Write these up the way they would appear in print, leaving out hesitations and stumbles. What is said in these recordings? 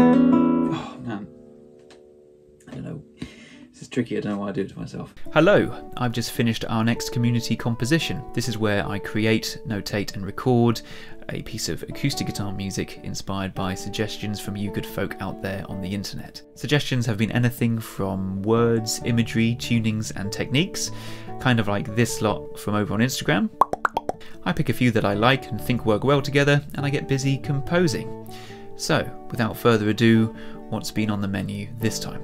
Oh man, I don't know. This is tricky, I don't know why I do it to myself. Hello, I've just finished our next community composition. This is where I create, notate and record a piece of acoustic guitar music inspired by suggestions from you good folk out there on the internet. Suggestions have been anything from words, imagery, tunings and techniques, kind of like this lot from over on Instagram. I pick a few that I like and think work well together, and I get busy composing. So, without further ado, what's been on the menu this time?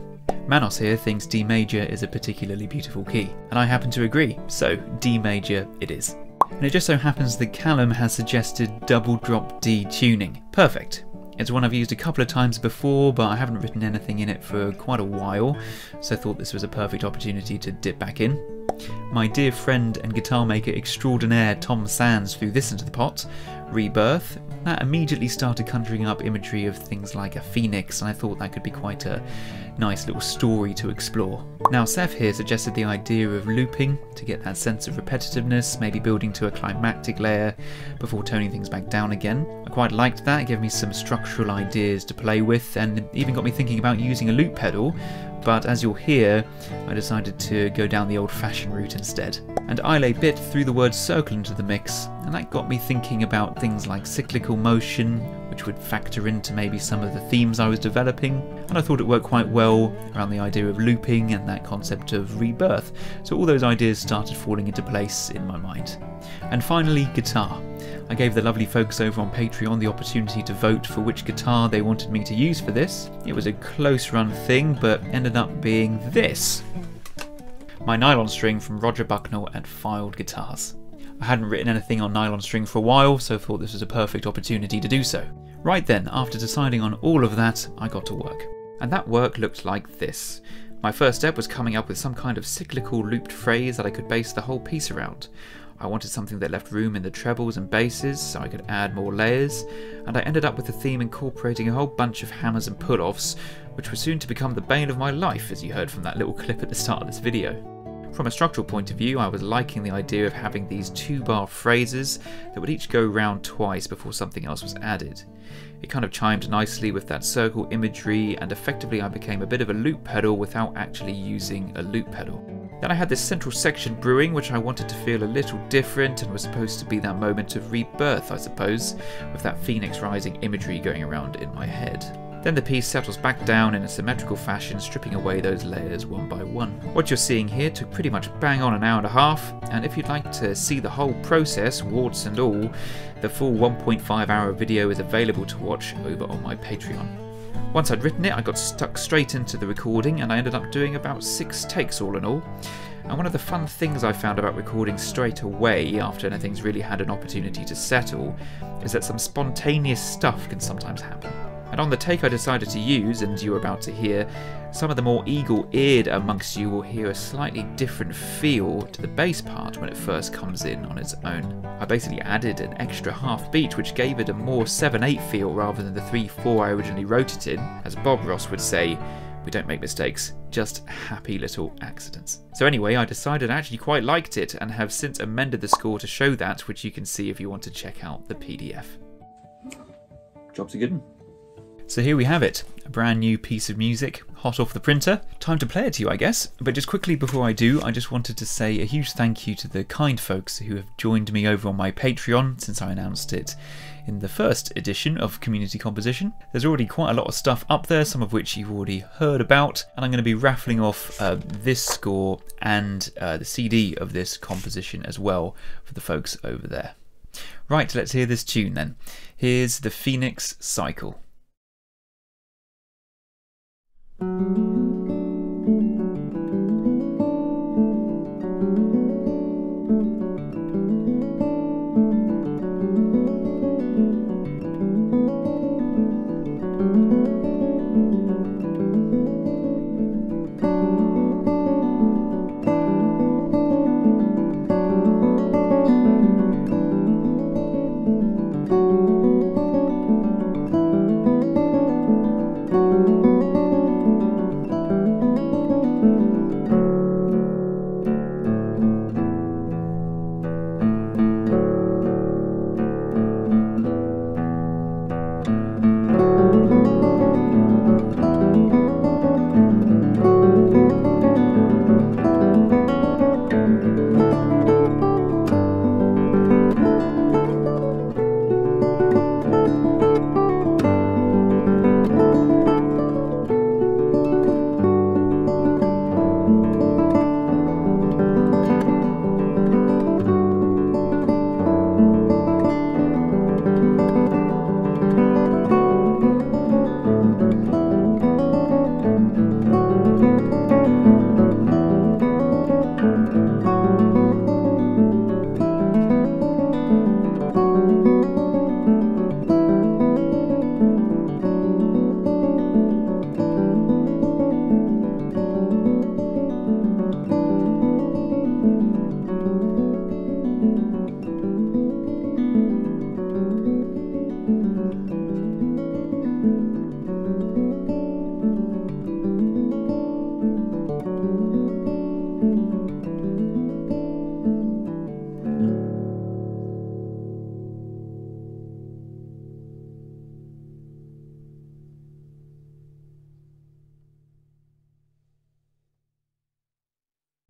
Manos here thinks D major is a particularly beautiful key, and I happen to agree, so D major it is. And it just so happens that Callum has suggested double drop D tuning. Perfect. It's one I've used a couple of times before, but I haven't written anything in it for quite a while, so I thought this was a perfect opportunity to dip back in. My dear friend and guitar maker extraordinaire Tom Sands threw this into the pot, Rebirth. That immediately started conjuring up imagery of things like a phoenix, and I thought that could be quite a nice little story to explore. Now Seth here suggested the idea of looping to get that sense of repetitiveness, maybe building to a climactic layer before toning things back down again. I quite liked that, it gave me some structural ideas to play with and even got me thinking about using a loop pedal, but as you'll hear, I decided to go down the old-fashioned route instead. And Ile Bit threw the word circle into the mix, and that got me thinking about things like cyclical motion, which would factor into maybe some of the themes I was developing, and I thought it worked quite well around the idea of looping and that concept of rebirth, so all those ideas started falling into place in my mind. And finally, guitar. I gave the lovely folks over on Patreon the opportunity to vote for which guitar they wanted me to use for this. It was a close run thing, but ended up being this. My nylon string from Roger Bucknell at Filed Guitars. I hadn't written anything on nylon string for a while, so thought this was a perfect opportunity to do so. Right then, after deciding on all of that, I got to work. And that work looked like this. My first step was coming up with some kind of cyclical looped phrase that I could base the whole piece around. I wanted something that left room in the trebles and basses so I could add more layers, and I ended up with the theme incorporating a whole bunch of hammers and pull-offs, which was soon to become the bane of my life, as you heard from that little clip at the start of this video. From a structural point of view, I was liking the idea of having these 2-bar phrases that would each go round twice before something else was added. It kind of chimed nicely with that circle imagery, and effectively I became a bit of a loop pedal without actually using a loop pedal. Then I had this central section brewing, which I wanted to feel a little different and was supposed to be that moment of rebirth, I suppose, with that phoenix rising imagery going around in my head. Then the piece settles back down in a symmetrical fashion, stripping away those layers one by one. What you're seeing here took pretty much bang on an hour and a half, and if you'd like to see the whole process, warts and all, the full 1.5 hour video is available to watch over on my Patreon. Once I'd written it, I got stuck straight into the recording, and I ended up doing about 6 takes all in all. And one of the fun things I found about recording straight away, after anything's really had an opportunity to settle, is that some spontaneous stuff can sometimes happen. And on the take I decided to use, and you're about to hear, some of the more eagle-eared amongst you will hear a slightly different feel to the bass part when it first comes in on its own. I basically added an extra half beat which gave it a more 7/8 feel rather than the 3/4 I originally wrote it in. As Bob Ross would say, we don't make mistakes, just happy little accidents. So anyway, I decided I actually quite liked it and have since amended the score to show that, which you can see if you want to check out the PDF. Job's a good one. So here we have it, a brand new piece of music, hot off the printer. Time to play it to you, I guess. But just quickly before I do, I just wanted to say a huge thank you to the kind folks who have joined me over on my Patreon since I announced it in the first edition of Community Composition. There's already quite a lot of stuff up there, some of which you've already heard about, and I'm going to be raffling off this score and the CD of this composition as well for the folks over there. Right, let's hear this tune then. Here's the Phoenix Cycle.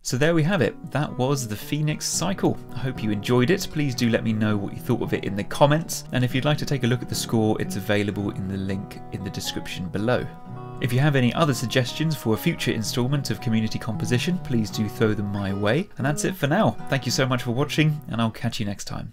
So there we have it. That was the Phoenix Cycle. I hope you enjoyed it. Please do let me know what you thought of it in the comments. And if you'd like to take a look at the score, it's available in the link in the description below. If you have any other suggestions for a future instalment of community composition, please do throw them my way. And that's it for now. Thank you so much for watching, and I'll catch you next time.